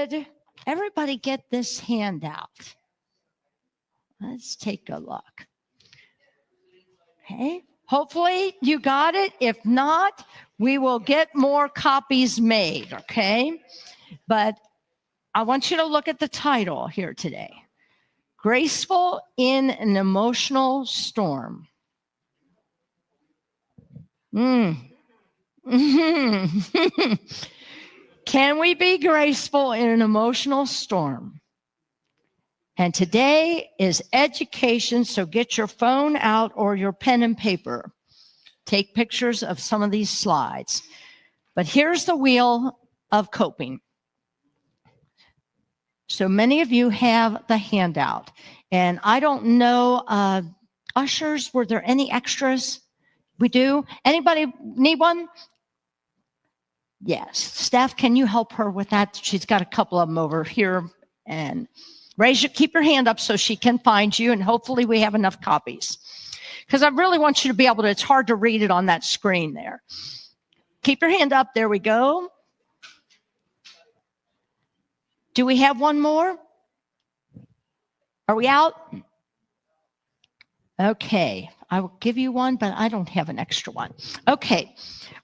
Did everybody get this handout? Let's take a look. Okay. Hopefully you got it. If not, we will get more copies made, okay? But I want you to look at the title here today. Graceful in an Emotional Storm. Can we be graceful in an emotional storm? And today is education, so get your phone out or your pen and paper. Take pictures of some of these slides. But here's the wheel of coping. So many of you have the handout. And I don't know, ushers, were there any extras? We do? Anybody need one? Yes. Staff, can you help her with that? She's got a couple of them over here. And keep your hand up so she can find you, and hopefully we have enough copies. Because I really want you to be able to, it's hard to read it on that screen there. Keep your hand up. There we go. Do we have one more? Are we out? Okay. I will give you one, but I don't have an extra one. Okay.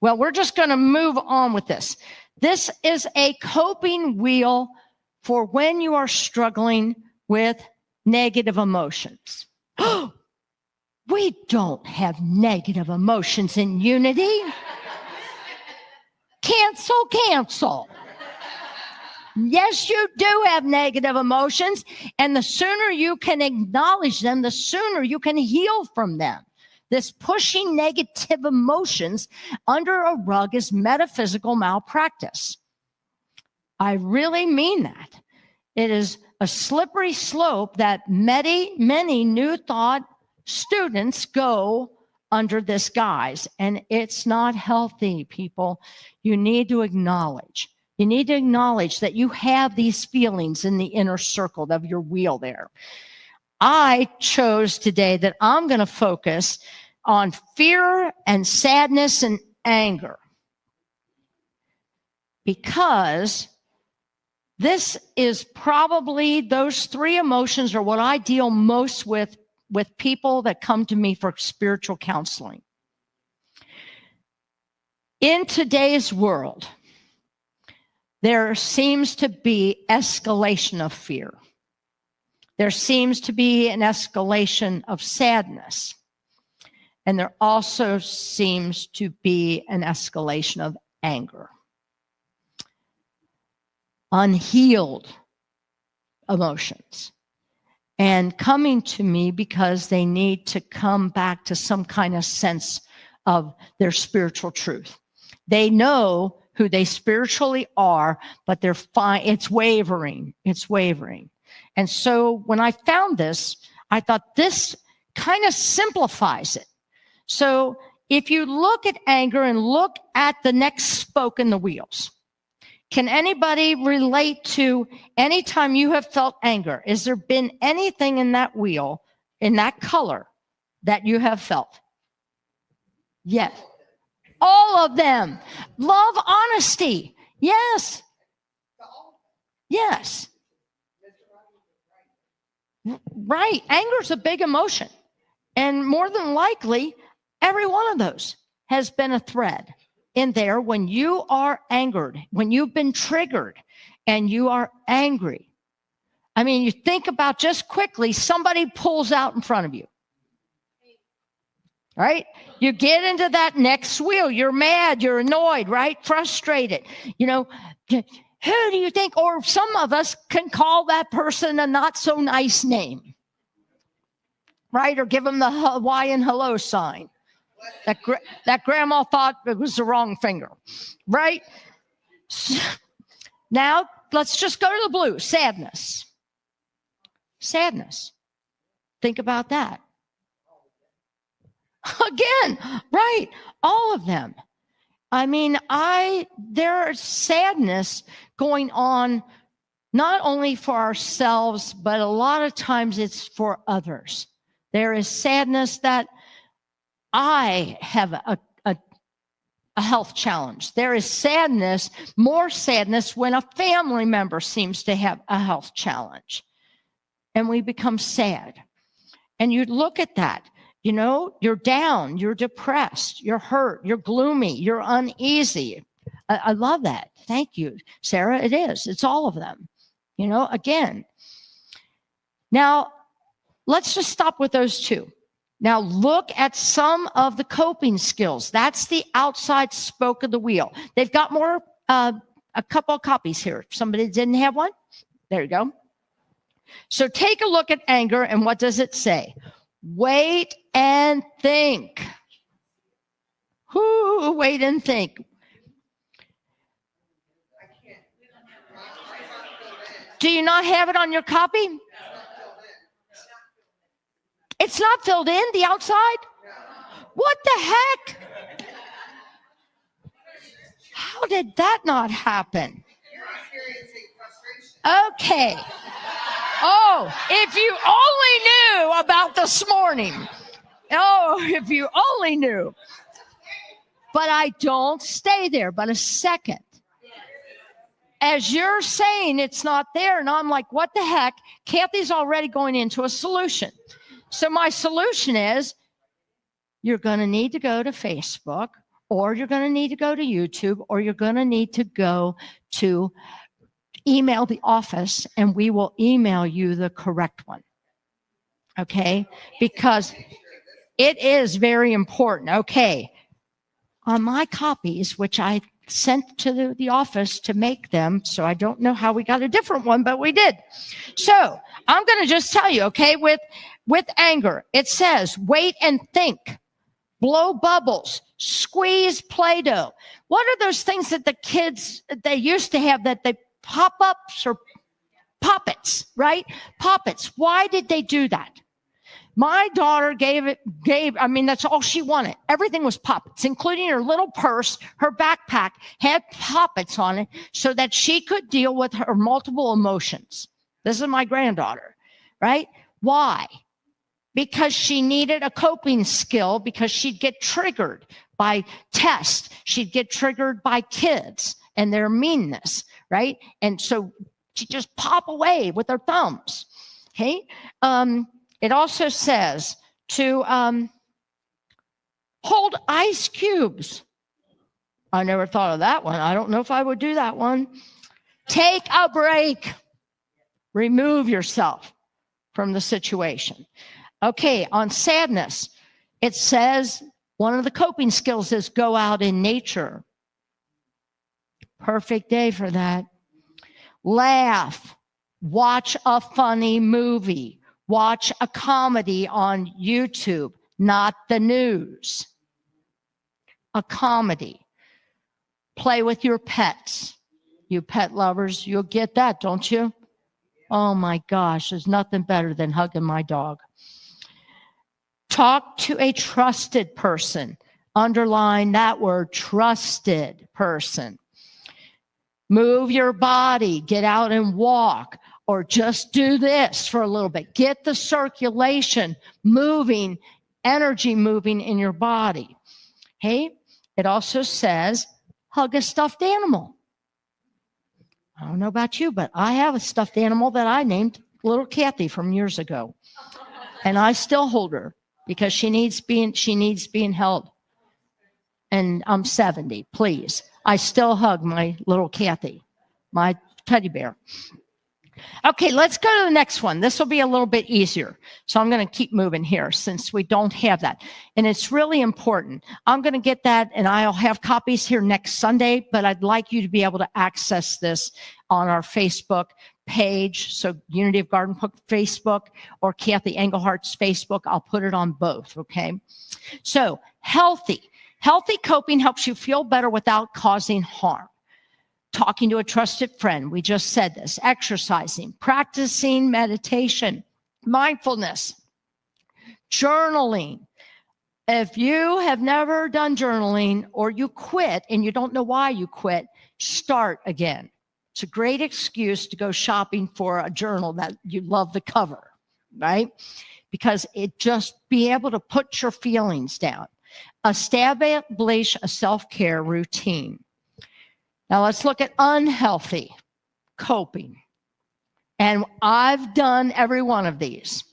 Well, we're just going to move on with this. This is a coping wheel for when you are struggling with negative emotions. We don't have negative emotions in Unity. Cancel. Yes, you do have negative emotions, and the sooner you can acknowledge them, the sooner you can heal from them. This pushing negative emotions under a rug is metaphysical malpractice. I really mean that. It is a slippery slope that many New Thought students go under this guise, and it's not healthy, people. You need to acknowledge. You need to acknowledge that you have these feelings in the inner circle of your wheel there. I chose today that I'm going to focus on fear and sadness and anger, because this is probably, those three emotions are what I deal most with people that come to me for spiritual counseling. In today's world, there seems to be escalation of fear. There seems to be an escalation of sadness. And there also seems to be an escalation of anger. Unhealed emotions. And coming to me because they need to come back to some kind of sense of their spiritual truth. They know who they spiritually are, but they're fine. It's wavering. And so when I found this, I thought this kind of simplifies it. So if you look at anger and look at the next spoke in the wheels, can anybody relate to any time you have felt anger? Has there been anything in that wheel, in that color, that you have felt? Yes. All of them. Love, honesty. Yes. Yes. Right. Anger is a big emotion. And more than likely, every one of those has been a thread in there when you are angered, when you've been triggered and you are angry. I mean, you think about just quickly, somebody pulls out in front of you. Right? You get into that next wheel. You're mad. You're annoyed, right? Frustrated. You know, who do you think, or some of us can call that person a not so nice name, right? Or give them the Hawaiian hello sign. That grandma thought it was the wrong finger, right? Now, let's just go to the blue. Sadness. Think about that. Again, right? All of them. I mean, there's sadness going on not only for ourselves, but a lot of times it's for others. There is sadness that I have a health challenge. There is sadness, more sadness when a family member seems to have a health challenge. And we become sad. And you look at that, you know, you're down, you're depressed, you're hurt, you're gloomy, you're uneasy. I love that. Thank you, Sarah. It is. It's all of them. You know, again. Now, let's just stop with those two. Now, look at some of the coping skills. That's the outside spoke of the wheel. They've got more, a couple of copies here. If somebody didn't have one, there you go. So take a look at anger, and what does it say? Wait and think. Wait and think. Do you not have it on your copy? It's not filled in, the outside? What the heck? How did that not happen? Okay. Oh, if you only knew about this morning. Oh, if you only knew. But I don't stay there but a second. As you're saying it's not there, and I'm like, what the heck? Kathy's already going into a solution. So my solution is you're going to need to go to Facebook, or you're going to need to go to YouTube, or you're going to need to go to email the office, and we will email you the correct one. Okay? Because it is very important. Okay. On my copies, which I sent to the office to make them, so I don't know how we got a different one, but we did. So I'm going to just tell you, okay, with anger, it says, wait and think, blow bubbles, squeeze Play-Doh. What are those things that the kids, they used to have that they pop-ups or poppets, right? Poppets. Why did they do that? My daughter that's all she wanted. Everything was poppets, including her little purse. Her backpack had poppets on it so that she could deal with her multiple emotions. This is my granddaughter, right? Why? Because she needed a coping skill, because she'd get triggered by tests. She'd get triggered by kids and their meanness, right? And so she'd just pop away with her thumbs, okay? It also says to hold ice cubes. I never thought of that one. I don't know if I would do that one. Take a break. Remove yourself from the situation. Okay, on sadness, it says one of the coping skills is go out in nature. Perfect day for that. Laugh. Watch a funny movie. Watch a comedy on YouTube, not the news. A comedy. Play with your pets. You pet lovers, you'll get that, don't you? Oh my gosh, there's nothing better than hugging my dog. Talk to a trusted person. Underline that word, trusted person. Move your body, get out and walk. Or just do this for a little bit. Get the circulation moving, energy moving in your body. Hey, it also says hug a stuffed animal. I don't know about you, but I have a stuffed animal that I named Little Kathy from years ago. And I still hold her because she needs being held. And I'm 70, please. I still hug my little Kathy, my teddy bear. Okay, let's go to the next one. This will be a little bit easier. So I'm going to keep moving here since we don't have that. And it's really important. I'm going to get that, and I'll have copies here next Sunday, but I'd like you to be able to access this on our Facebook page. So Unity of Garden Hook Facebook or Kathy Englehart's Facebook. I'll put it on both, okay? So healthy coping helps you feel better without causing harm. Talking to a trusted friend, we just said this, exercising, practicing meditation, mindfulness, journaling. If you have never done journaling or you quit and you don't know why you quit, start again. It's a great excuse to go shopping for a journal that you love the cover, right? Because it just be able to put your feelings down. Establish a self-care routine. Now let's look at unhealthy coping. And I've done every one of these.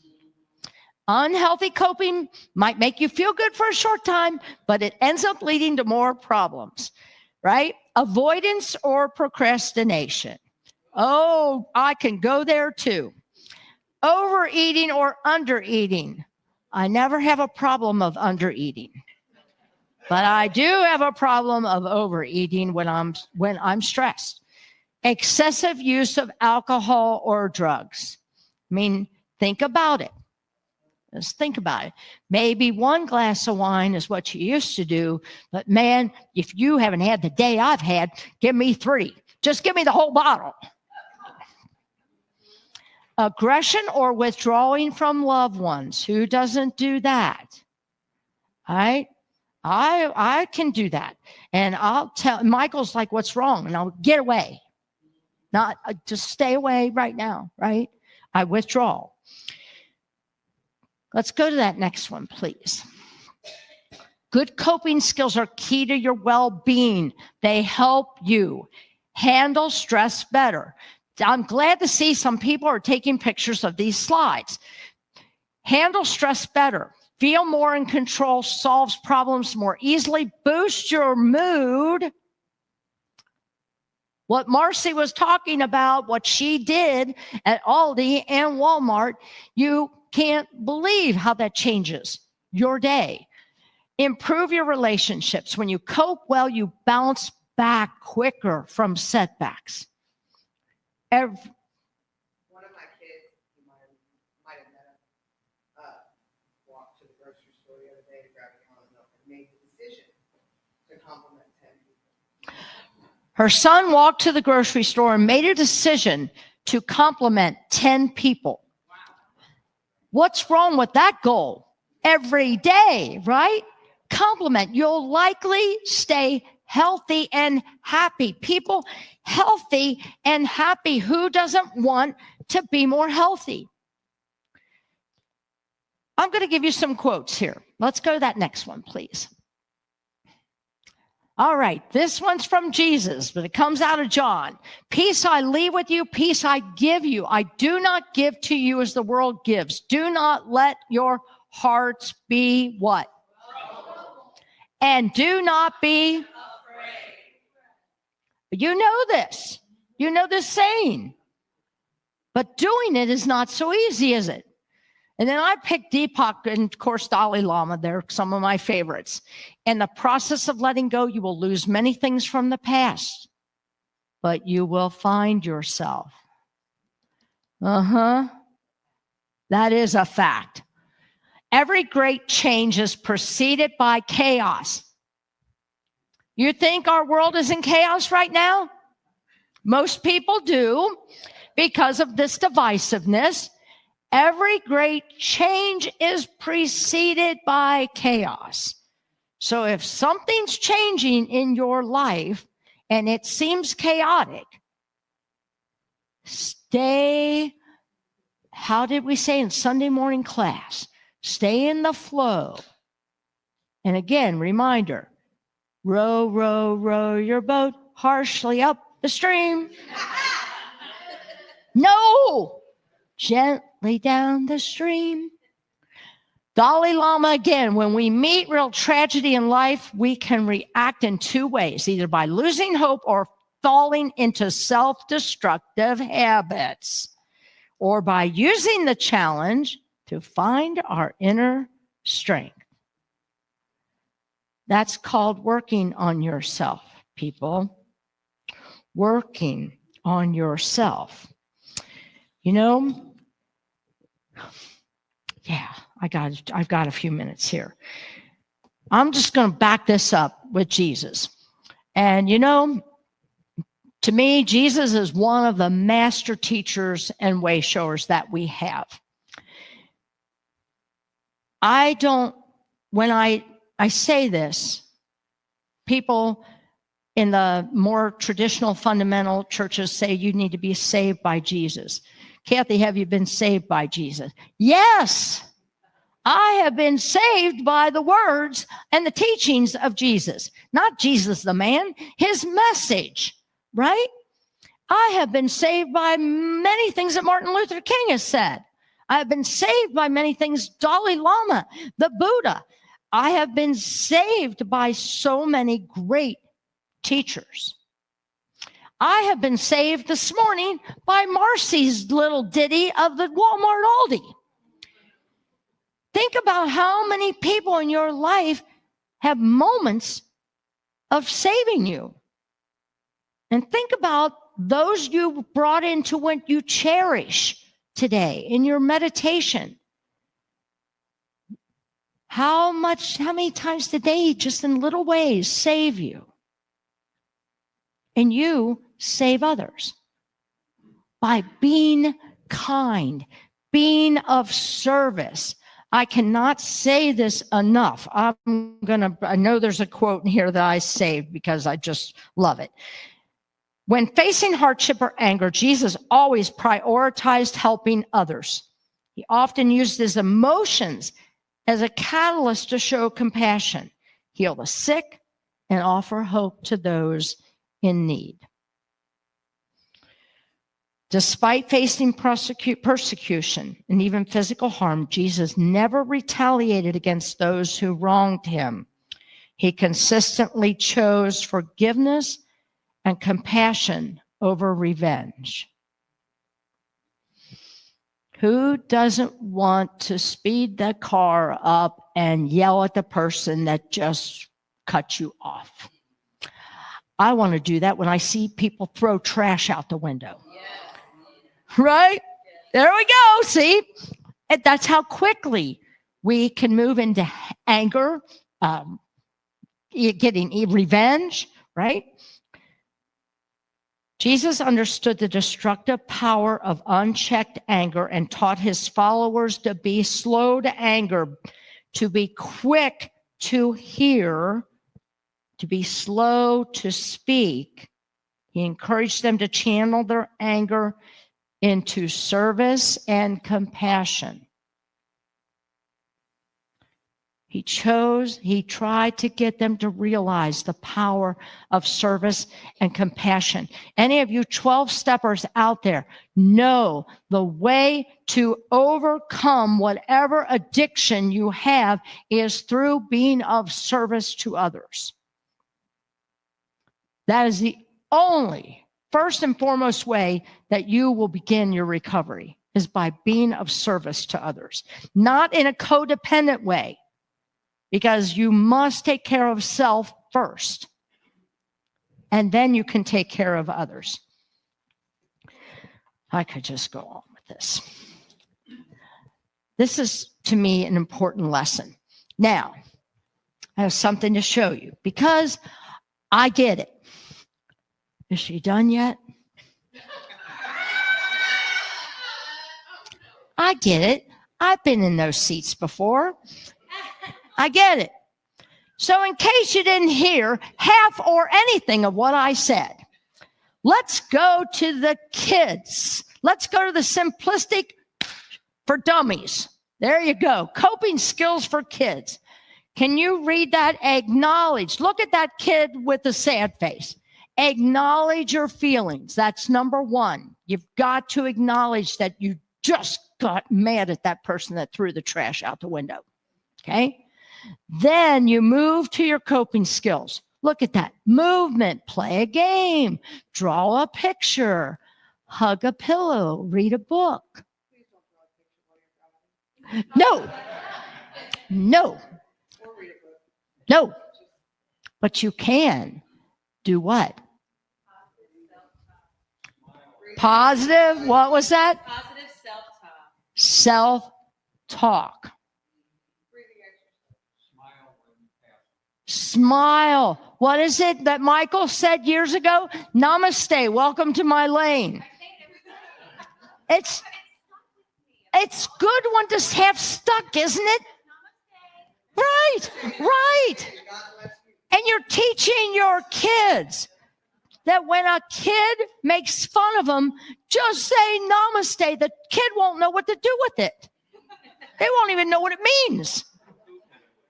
Unhealthy coping might make you feel good for a short time, but it ends up leading to more problems, right? Avoidance or procrastination. Oh, I can go there too. Overeating or undereating. I never have a problem of undereating, but I do have a problem of overeating when I'm stressed. Excessive use of alcohol or drugs. I mean, think about it. Just think about it. Maybe one glass of wine is what you used to do, but man, if you haven't had the day I've had, give me 3. Just give me the whole bottle. Aggression or withdrawing from loved ones. Who doesn't do that? I can do that. And I'll tell, Michael's like, what's wrong? And I'll get away. Not just stay away right now, right? I withdraw. Let's go to that next one, please. Good coping skills are key to your well-being. They help you handle stress better. I'm glad to see some people are taking pictures of these slides. Handle stress better. Feel more in control, solves problems more easily, boost your mood. What Marcy was talking about, what she did at Aldi and Walmart, you can't believe how that changes your day. Improve your relationships. When you cope well, you bounce back quicker from setbacks. One of my kids, you might have met him, walked to the grocery store the other day to grab a gallon of milk and made the decision to compliment 10 people. Her son walked to the grocery store and made a decision to compliment 10 people. Wow. What's wrong with that goal? Every day, right? Compliment. You'll likely stay healthy and happy. People healthy and happy. Who doesn't want to be more healthy? I'm going to give you some quotes here. Let's go to that next one, please. All right, this one's from Jesus, but it comes out of John. Peace I leave with you, peace I give you. I do not give to you as the world gives. Do not let your hearts be what? And do not be afraid. You know this. You know this saying. But doing it is not so easy, is it? And then I picked Deepak and, of course, Dalai Lama. They're some of my favorites. In the process of letting go, you will lose many things from the past, but you will find yourself. That is a fact. Every great change is preceded by chaos. You think our world is in chaos right now? Most people do, because of this divisiveness. Every great change is preceded by chaos. So if something's changing in your life and it seems chaotic, stay, how did we say in Sunday morning class? Stay in the flow. And again, reminder, row, row, row your boat harshly up the stream. No! Gently down the stream. Dalai Lama again, when we meet real tragedy in life, we can react in 2 ways, either by losing hope or falling into self-destructive habits, or by using the challenge to find our inner strength. That's called working on yourself, people. Working on yourself. You know, yeah, I've got a few minutes here. I'm just going to back this up with Jesus. And you know, to me, Jesus is one of the master teachers and way showers that we have. When I say this, people in the more traditional fundamental churches say you need to be saved by Jesus. Kathy, have you been saved by Jesus? Yes, I have been saved by the words and the teachings of Jesus, not Jesus the man, his message, right? I have been saved by many things that Martin Luther King has said. I have been saved by many things, Dalai Lama, the Buddha. I have been saved by so many great teachers. I have been saved this morning by Marcy's little ditty of the Walmart Aldi. Think about how many people in your life have moments of saving you. And think about those you brought into what you cherish today in your meditation. How many times did they just in little ways save you? And you save others by being kind, being of service. I cannot say this enough. I know there's a quote in here that I saved because I just love it. When facing hardship or anger, Jesus always prioritized helping others. He often used his emotions as a catalyst to show compassion, heal the sick, and offer hope to those in need. Despite facing persecution and even physical harm, Jesus never retaliated against those who wronged him. He consistently chose forgiveness and compassion over revenge. Who doesn't want to speed the car up and yell at the person that just cut you off? I want to do that when I see people throw trash out the window. Right? There we go. See? And that's how quickly we can move into anger, getting revenge, right? Jesus understood the destructive power of unchecked anger and taught his followers to be slow to anger, to be quick to hear, to be slow to speak. He encouraged them to channel their anger into service and compassion. He tried to get them to realize the power of service and compassion. Any of you 12-steppers out there know the way to overcome whatever addiction you have is through being of service to others. That is the only, first and foremost way that you will begin your recovery, is by being of service to others. Not in a codependent way, because you must take care of self first, and then you can take care of others. I could just go on with this. This is, to me, an important lesson. Now, I have something to show you, because I get it. Is she done yet? I get it. I've been in those seats before. I get it. So in case you didn't hear half or anything of what I said, let's go to the kids. Let's go to the simplistic for dummies. There you go. Coping skills for kids. Can you read that? Acknowledge. Look at that kid with the sad face. Acknowledge your feelings. That's number one. You've got to acknowledge that you just got mad at that person that threw the trash out the window. Okay? Then you move to your coping skills. Look at that. Movement, play a game, draw a picture, hug a pillow, read a book. No. But you can do what? Positive, what was that? Positive self-talk. Self-talk. Smile. What is it that Michael said years ago? Namaste. Welcome to my lane. It's good one to have stuck, isn't it? Right. And you're teaching your kids that when a kid makes fun of them, just say namaste. The kid won't know what to do with it. They won't even know what it means.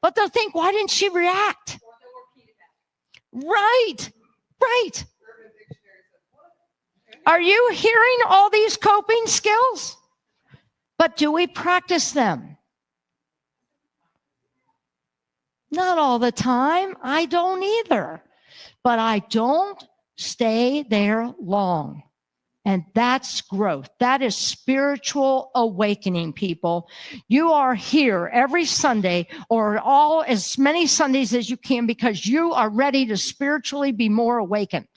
But they'll think, why didn't she react? Right. Right. Are you hearing all these coping skills? But do we practice them? Not all the time. I don't either. But I don't stay there long. And that's growth. That is spiritual awakening, people. You are here every Sunday or as many Sundays as you can because you are ready to spiritually be more awakened.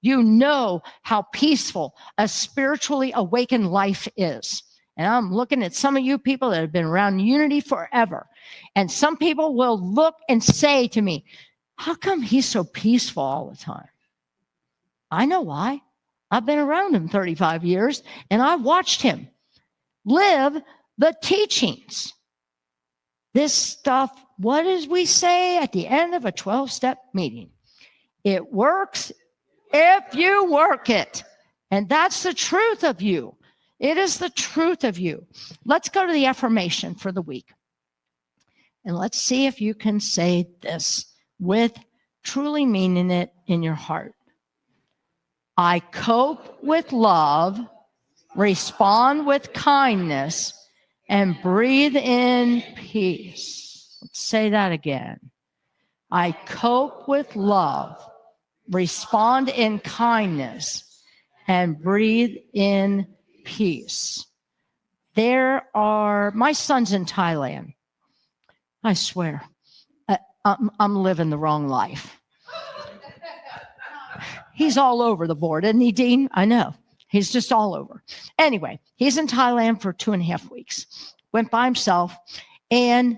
You know how peaceful a spiritually awakened life is. And I'm looking at some of you people that have been around Unity forever. And some people will look and say to me, how come he's so peaceful all the time? I know why. I've been around him 35 years, and I watched him live the teachings. This stuff, what does we say at the end of a 12-step meeting? It works if you work it. And that's the truth of you. It is the truth of you. Let's go to the affirmation for the week. And let's see if you can say this with truly meaning it in your heart. I cope with love, respond with kindness, and breathe in peace. Let's say that again. I cope with love, respond in kindness, and breathe in peace. My son's in Thailand. I swear, I'm living the wrong life. He's all over the board, isn't he, Dean? I know. He's just all over. Anyway, he's in Thailand for 2.5 weeks. Went by himself. And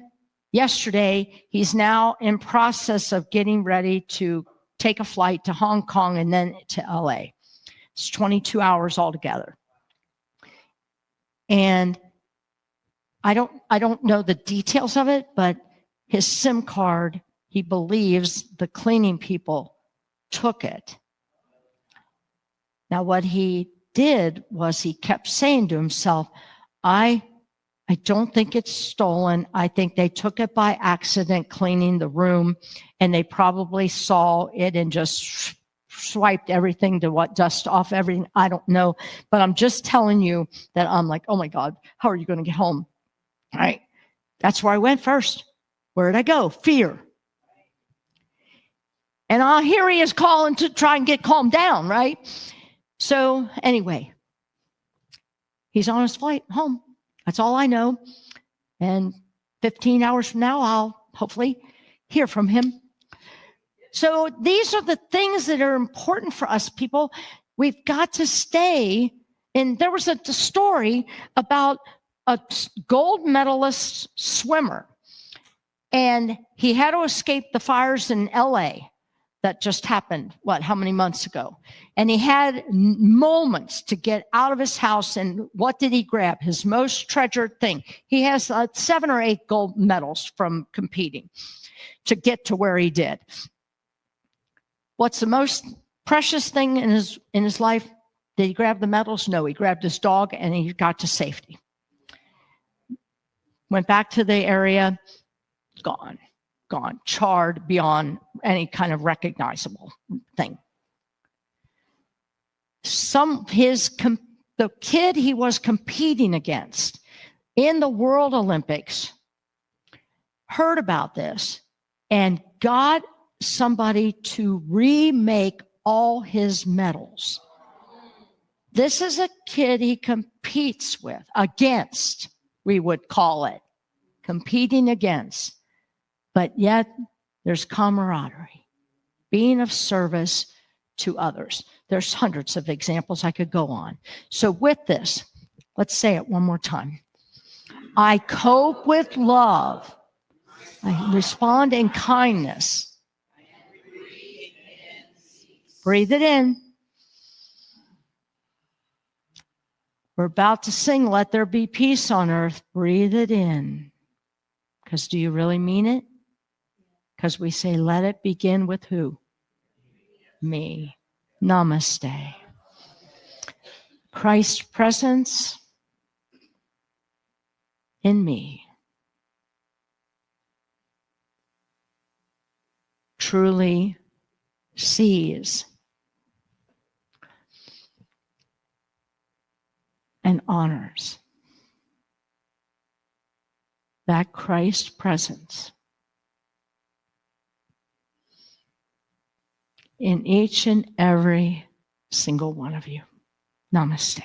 yesterday, he's now in process of getting ready to take a flight to Hong Kong and then to LA. It's 22 hours altogether. And I don't know the details of it, but his SIM card, he believes the cleaning people took it. Now, what he did was he kept saying to himself, I don't think it's stolen. I think they took it by accident cleaning the room, and they probably saw it and just swiped everything to dust off everything. I don't know. But I'm just telling you that I'm like, oh my God, how are you going to get home? All right. That's where I went first. Where did I go? Fear. And here he is calling to try and get calmed down, right? So anyway, he's on his flight home. That's all I know. And 15 hours from now, I'll hopefully hear from him. So these are the things that are important for us, people. We've got to stay. And there was a story about a gold medalist swimmer. And he had to escape the fires in LA that just happened, how many months ago? And he had moments to get out of his house. And what did he grab? His most treasured thing. He has 7 or 8 gold medals from competing to get to where he did. What's the most precious thing in his life? Did he grab the medals? No, he grabbed his dog and he got to safety. Went back to the area, gone, charred beyond any kind of recognizable thing. The kid he was competing against in the World Olympics heard about this and got somebody to remake all his medals. This is a kid he competes against, we would call it, competing against. But yet there's camaraderie, being of service to others. There's hundreds of examples I could go on. So with this, let's say it one more time. I cope with love. I respond in kindness. Breathe it in. We're about to sing, Let There Be Peace on Earth. Breathe it in. Because do you really mean it? Because we say, let it begin with who? Me. Namaste. Christ's presence in me truly sees and honors that Christ presence in each and every single one of you. Namaste.